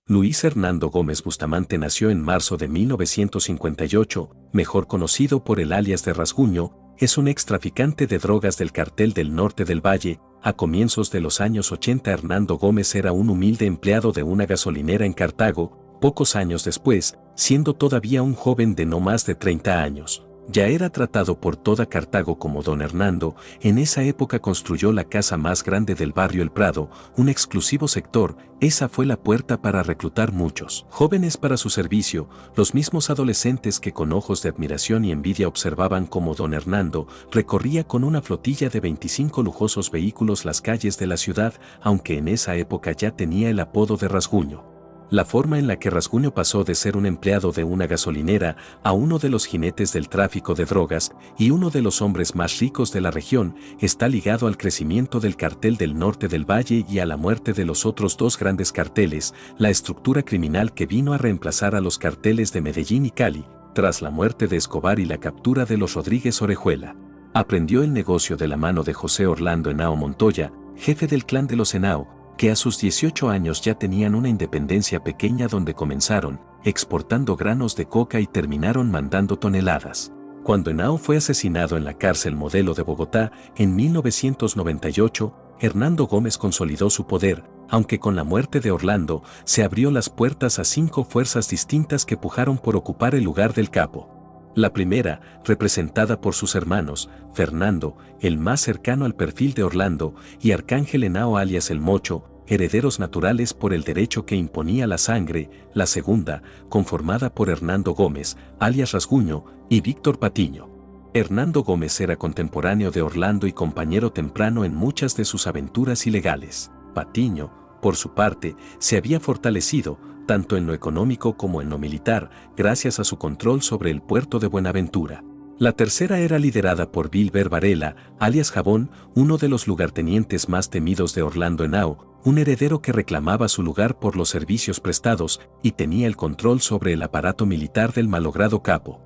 Luis Hernando Gómez Bustamante nació en marzo de 1958, mejor conocido por el alias de Rasguño, es un extraficante de drogas del Cartel del Norte del Valle. A comienzos de los años 80 Hernando Gómez era un humilde empleado de una gasolinera en Cartago. Pocos años después, siendo todavía un joven de no más de 30 años, ya era tratado por toda Cartago como Don Hernando. En esa época construyó la casa más grande del barrio El Prado, un exclusivo sector. Esa fue la puerta para reclutar muchos jóvenes para su servicio, los mismos adolescentes que con ojos de admiración y envidia observaban cómo Don Hernando recorría con una flotilla de 25 lujosos vehículos las calles de la ciudad, aunque en esa época ya tenía el apodo de Rasguño. La forma en la que Rasguño pasó de ser un empleado de una gasolinera a uno de los jinetes del tráfico de drogas y uno de los hombres más ricos de la región está ligado al crecimiento del Cartel del Norte del Valle y a la muerte de los otros dos grandes carteles, la estructura criminal que vino a reemplazar a los carteles de Medellín y Cali, tras la muerte de Escobar y la captura de los Rodríguez Orejuela. Aprendió el negocio de la mano de José Orlando Henao Montoya, jefe del clan de los Henao, que a sus 18 años ya tenían una independencia pequeña donde comenzaron exportando granos de coca y terminaron mandando toneladas. Cuando Henao fue asesinado en la cárcel Modelo de Bogotá en 1998, Hernando Gómez consolidó su poder, aunque con la muerte de Orlando se abrió las puertas a 5 fuerzas distintas que pujaron por ocupar el lugar del capo. La primera, representada por sus hermanos, Fernando, el más cercano al perfil de Orlando, y Arcángel Henao alias El Mocho, herederos naturales por el derecho que imponía la sangre. La segunda, conformada por Hernando Gómez, alias Rasguño, y Víctor Patiño. Hernando Gómez era contemporáneo de Orlando y compañero temprano en muchas de sus aventuras ilegales. Patiño, por su parte, se había fortalecido, tanto en lo económico como en lo militar, gracias a su control sobre el puerto de Buenaventura. La tercera era liderada por Wilber Varela, alias Jabón, uno de los lugartenientes más temidos de Orlando Henao, un heredero que reclamaba su lugar por los servicios prestados y tenía el control sobre el aparato militar del malogrado capo.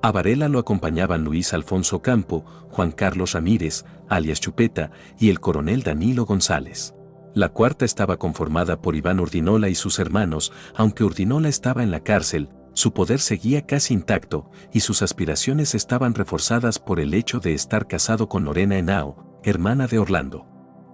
A Varela lo acompañaban Luis Alfonso Campo, Juan Carlos Ramírez, alias Chupeta, y el coronel Danilo González. La cuarta estaba conformada por Iván Urdinola y sus hermanos. Aunque Urdinola estaba en la cárcel, su poder seguía casi intacto y sus aspiraciones estaban reforzadas por el hecho de estar casado con Lorena Henao, hermana de Orlando.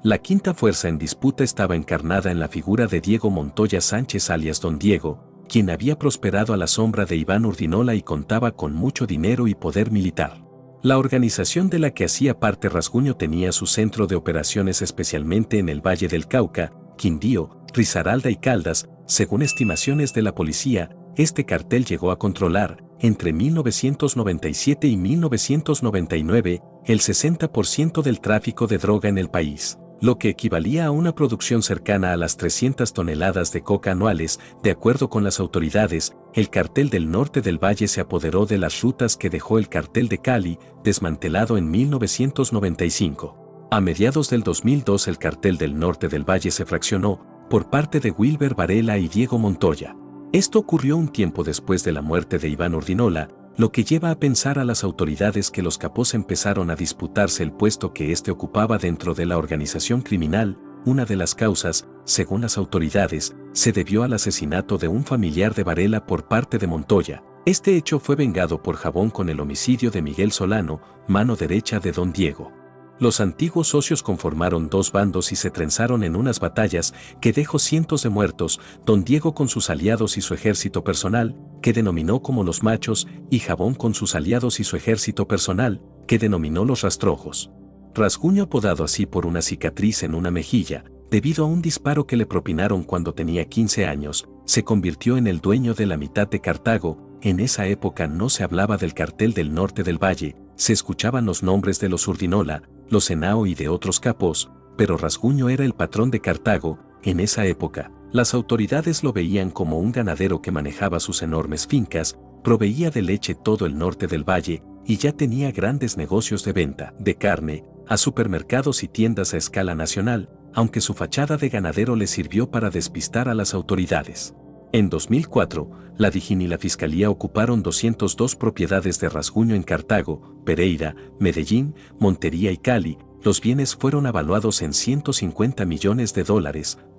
La quinta fuerza en disputa estaba encarnada en la figura de Diego Montoya Sánchez alias Don Diego, quien había prosperado a la sombra de Iván Urdinola y contaba con mucho dinero y poder militar. La organización de la que hacía parte Rasguño tenía su centro de operaciones especialmente en el Valle del Cauca, Quindío, Risaralda y Caldas. Según estimaciones de la policía, este cartel llegó a controlar, entre 1997 y 1999, el 60% del tráfico de droga en el país, lo que equivalía a una producción cercana a las 300 toneladas de coca anuales. De acuerdo con las autoridades, el Cartel del Norte del Valle se apoderó de las rutas que dejó el Cartel de Cali, desmantelado en 1995. A mediados del 2002 el Cartel del Norte del Valle se fraccionó, por parte de Wilber Varela y Diego Montoya. Esto ocurrió un tiempo después de la muerte de Iván Urdinola, lo que lleva a pensar a las autoridades que los capos empezaron a disputarse el puesto que éste ocupaba dentro de la organización criminal. Una de las causas, según las autoridades, se debió al asesinato de un familiar de Varela por parte de Montoya. Este hecho fue vengado por Jabón con el homicidio de Miguel Solano, mano derecha de Don Diego. Los antiguos socios conformaron dos bandos y se trenzaron en unas batallas que dejó cientos de muertos. Don Diego con sus aliados y su ejército personal, que denominó como los machos, y Jabón con sus aliados y su ejército personal, que denominó los rastrojos. Rasguño, apodado así por una cicatriz en una mejilla, debido a un disparo que le propinaron cuando tenía 15 años, se convirtió en el dueño de la mitad de Cartago. En esa época no se hablaba del Cartel del Norte del Valle, se escuchaban los nombres de los Urdinola, los Henao y de otros capos, pero Rasguño era el patrón de Cartago. En esa época, las autoridades lo veían como un ganadero que manejaba sus enormes fincas, proveía de leche todo el norte del valle y ya tenía grandes negocios de venta de carne a supermercados y tiendas a escala nacional, aunque su fachada de ganadero le sirvió para despistar a las autoridades. En 2004, la DIJÍN y la Fiscalía ocuparon 202 propiedades de Rasguño en Cartago, Pereira, Medellín, Montería y Cali. Los bienes fueron avaluados en $150 millones,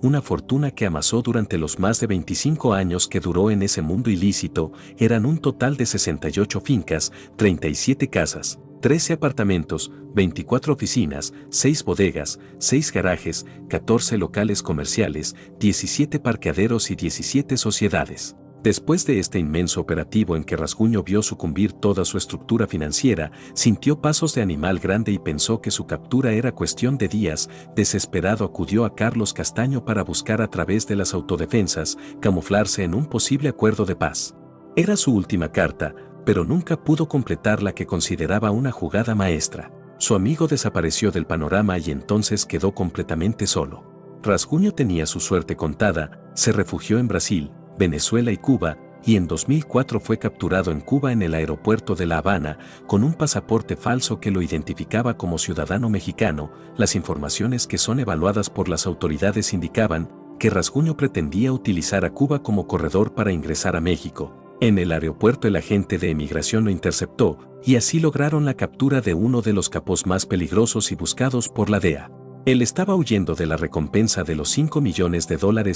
una fortuna que amasó durante los más de 25 años que duró en ese mundo ilícito. Eran un total de 68 fincas, 37 casas, 13 apartamentos, 24 oficinas, 6 bodegas, 6 garajes, 14 locales comerciales, 17 parqueaderos y 17 sociedades. Después de este inmenso operativo en que Rasguño vio sucumbir toda su estructura financiera, sintió pasos de animal grande y pensó que su captura era cuestión de días. Desesperado acudió a Carlos Castaño para buscar a través de las autodefensas camuflarse en un posible acuerdo de paz. Era su última carta, pero nunca pudo completar la que consideraba una jugada maestra. Su amigo desapareció del panorama y entonces quedó completamente solo. Rasguño tenía su suerte contada, se refugió en Brasil, Venezuela y Cuba, y en 2004 fue capturado en Cuba en el aeropuerto de La Habana, con un pasaporte falso que lo identificaba como ciudadano mexicano. Las informaciones que son evaluadas por las autoridades indicaban que Rasguño pretendía utilizar a Cuba como corredor para ingresar a México. En el aeropuerto el agente de emigración lo interceptó, y así lograron la captura de uno de los capos más peligrosos y buscados por la DEA. Él estaba huyendo de la recompensa de los $5 millones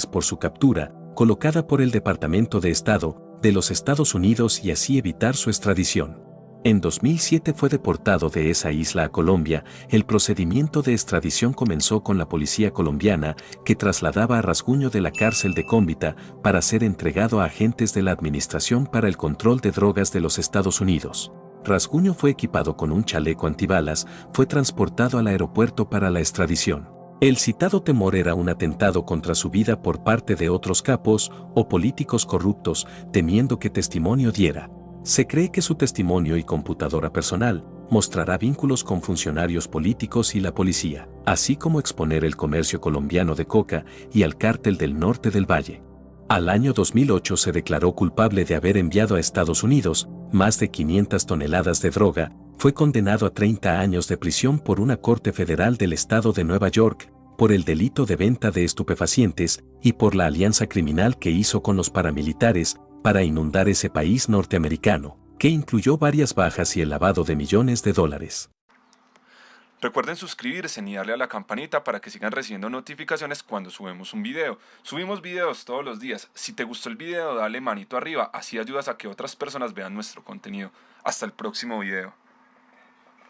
por su captura, colocada por el Departamento de Estado de los Estados Unidos, y así evitar su extradición. En 2007 fue deportado de esa isla a Colombia. El procedimiento de extradición comenzó con la policía colombiana, que trasladaba a Rasguño de la cárcel de Cómbita para ser entregado a agentes de la Administración para el Control de Drogas de los Estados Unidos. Rasguño fue equipado con un chaleco antibalas, fue transportado al aeropuerto para la extradición. El citado temor era un atentado contra su vida por parte de otros capos o políticos corruptos, temiendo que testimonio diera. Se cree que su testimonio y computadora personal mostrará vínculos con funcionarios políticos y la policía, así como exponer el comercio colombiano de coca y al cártel del norte del Valle. Al año 2008 se declaró culpable de haber enviado a Estados Unidos más de 500 toneladas de droga. Fue condenado a 30 años de prisión por una corte federal del estado de Nueva York, por el delito de venta de estupefacientes y por la alianza criminal que hizo con los paramilitares para inundar ese país norteamericano, que incluyó varias bajas y el lavado de millones de dólares. Recuerden suscribirse y darle a la campanita para que sigan recibiendo notificaciones cuando subimos un video. Subimos videos todos los días. Si te gustó el video, dale manito arriba, así ayudas a que otras personas vean nuestro contenido. Hasta el próximo video.